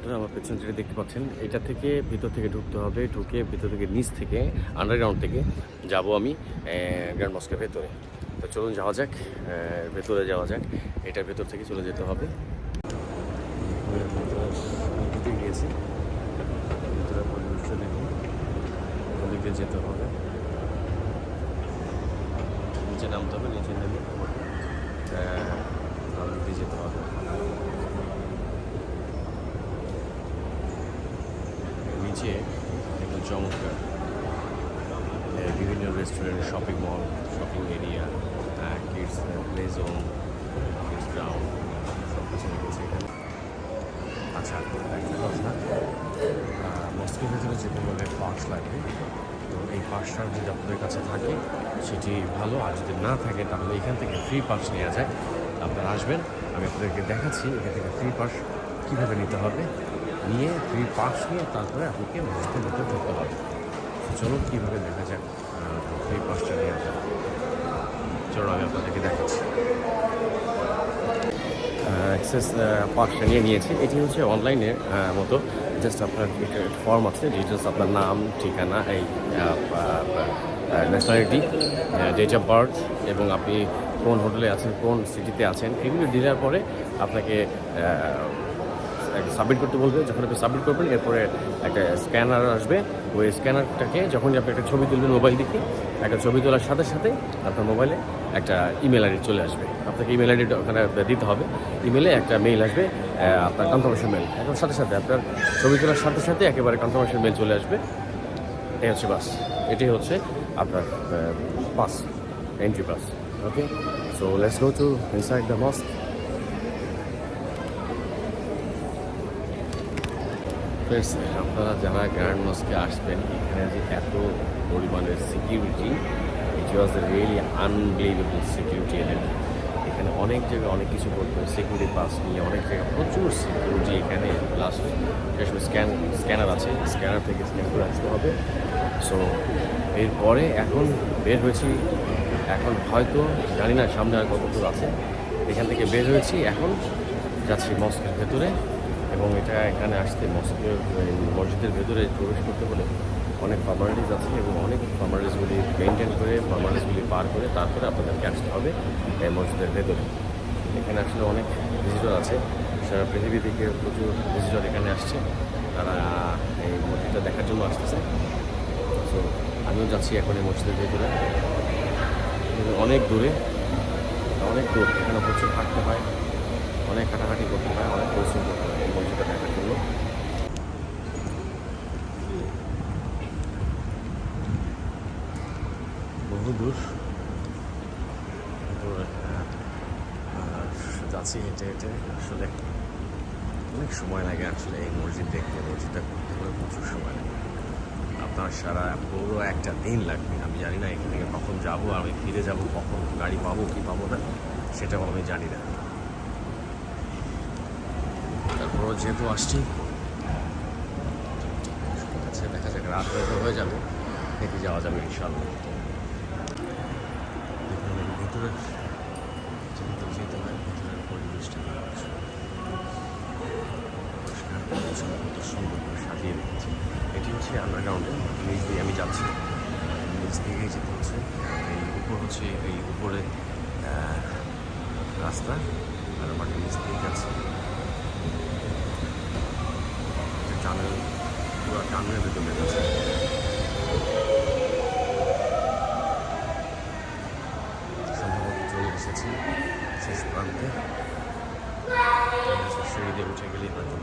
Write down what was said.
বন্ধুরা, আমার পেছন যেটা দেখতে পাচ্ছেন, এটা থেকে ভিতর থেকে ঢুকতে হবে। ঢুকে ভিতর থেকে নিচ থেকে আন্ডারগ্রাউন্ড থেকে যাব আমি গ্র্যান্ড মস্কের ভেতরে। তো চলুন যাওয়া যাক, ভেতরে যাওয়া যাক। এটার ভেতর থেকে চলে যেতে হবে। ভিতরে গিয়েছি, ভিতরে পরিবেশটা দেখুন, ওদিকে যেতে হবে, নিচে নামতে হবে, নিচে নেমে ওদিকে যেতে হবে। নিচে একদম চমৎকার বিভিন্ন restaurant, shopping mall, shopping area, kids play zone, kids ground সব কিছু রেখেছে এখানে। আচ্ছা, একটা কথা, মস্কের ভেতরে যেতে হলে পাস লাগবে। তো এই পাসটা যদি আপনাদের কাছে থাকে সেটি ভালো, আর যদি না থাকে তাহলে এখান থেকে ফ্রি পাস নেওয়া যায়। আপনারা আসবেন, আমি আপনাদেরকে দেখাচ্ছি এখান থেকে ফ্রি পাস কীভাবে নিতে হবে। নিয়ে ফ্রি পাস নিয়ে তারপরে আপনাকে মস্কের ভেতরে ঢুকতে হবে। চলুন কীভাবে দেখা যাক ফ্রি পাসটা নেওয়া যায়। চলুন আমি আপনাদেরকে দেখাচ্ছি। অ্যাক্সেস পাসটা নিয়েছি। এটি হচ্ছে অনলাইনের মতো, জাস্ট আপনার ফর্ম আছে, ডিটেলস আপনার নাম, ঠিকানা, এই ন্যাশনালিটি, ডেট অফ বার্থ এবং আপনি কোন হোটেলে আছেন, কোন সিটিতে আছেন, এগুলো দেওয়ার পরে আপনাকে সাবমিট করতে বলবে। যখন আপনি সাবমিট করবেন এরপরে একটা স্ক্যানার আসবে। ওই স্ক্যানারটাকে যখনই আপনি একটা ছবি তুলবেন মোবাইল দিকে, একটা ছবি তোলার সাথে সাথে আপনার মোবাইলে একটা ইমেল আইডি চলে আসবে। আপনাকে ইমেল আইডিটা ওখানে দিতে হবে। ইমেলে একটা মেইল আসবে, আপনার কনফার্মেশন মেল। এখন সাথে সাথে আপনার ছবি তোলার সাথে সাথে একেবারে কনফার্মেশন মেল চলে আসবে। এই হচ্ছে বাস, এটাই হচ্ছে আপনার pass, entry pass. Okay, so let's go to inside the mosque. আপনারা যারা গ্র্যান্ড মস্কে আসবেন, এখানে যে এত পরিমাণের security, it was really unbelievable security. এখানে অনেক জায়গায় অনেক কিছু করতে হবে, সিকিউরিটি পাস নিয়ে অনেক জায়গায় প্রচুর সিকিউরিটি। এখানে প্লাস স্ক্যানার আছে, স্ক্যানার থেকে স্ক্যান করে আসতে হবে। সো এরপরে এখন বের হয়েছি, এখন হয়তো জানি না সামনে আর কতদূর আছে। এখান থেকে বের হয়েছি, এখন যাচ্ছি মস্কের ভেতরে। এবং এটা এখানে আসতে মসজিদের ভেতরে প্রবেশ করতে হলে অনেক ফর্মালিটিস আছে এবং অনেক ফর্মালিটিসগুলি মেনটেন করে, ফর্মালিটিসগুলি পার করে তারপরে আপনাদেরকে আসতে হবে এই মসজিদের ভেতরে। এখানে আসলে অনেক ভিজিটর আছে, সারা পৃথিবী থেকে প্রচুর ভিজিটর এখানে আসছে, তারা এই মসজিদটা দেখার জন্য আসতেছে। তো আমিও যাচ্ছি এখন এই মসজিদের ভেতরে। অনেক দূরে, অনেক দূর, এখানে প্রচুর হাঁটতে হয়, অনেক হাঁটাহাঁটি করতে হয়, অনেক পরিশ্রম করতে হয় এই মসজিদটা দেখার জন্য। বহু দূর যাচ্ছি হেঁটে হেঁটে। আসলে অনেক সময় লাগে আসলে এই মসজিদ দেখতে, মসজিদটা ঘুরতে করে প্রচুর সময় লাগে। আপনার সারা পুরো একটা দিন লাগবে। আমি জানি না এখান থেকে কখন যাবো, আমি ফিরে যাব কখন, গাড়ি পাবো কি পাবো না সেটাও আমি জানি না। তারপরও যেহেতু আসছি, আচ্ছা দেখা যাক, রাত হয়ে যাবে, হেঁটে যাওয়া যাবে ইনশাল্লাহ। ভিতরে যেহেতু যেতে হয়, ভিতরের পরিবেশটা কত সুন্দর করে সাজিয়ে রেখেছে। এটি হচ্ছে আন্ডারগ্রাউন্ডে, নিচ দিয়ে আমি যাচ্ছি, নিচ দিকেই যেতে হচ্ছে। এই উপর হচ্ছে, এই উপরে রাস্তা, আর মাটির নিচ দিয়ে যাচ্ছে। টানেল, পুরো টানেলের ভেতরে গেছে। সম্ভবত চলে এসেছি শেষ প্রান্তে। সিঁড়ি দিয়ে উঠে গেলেই হয়তো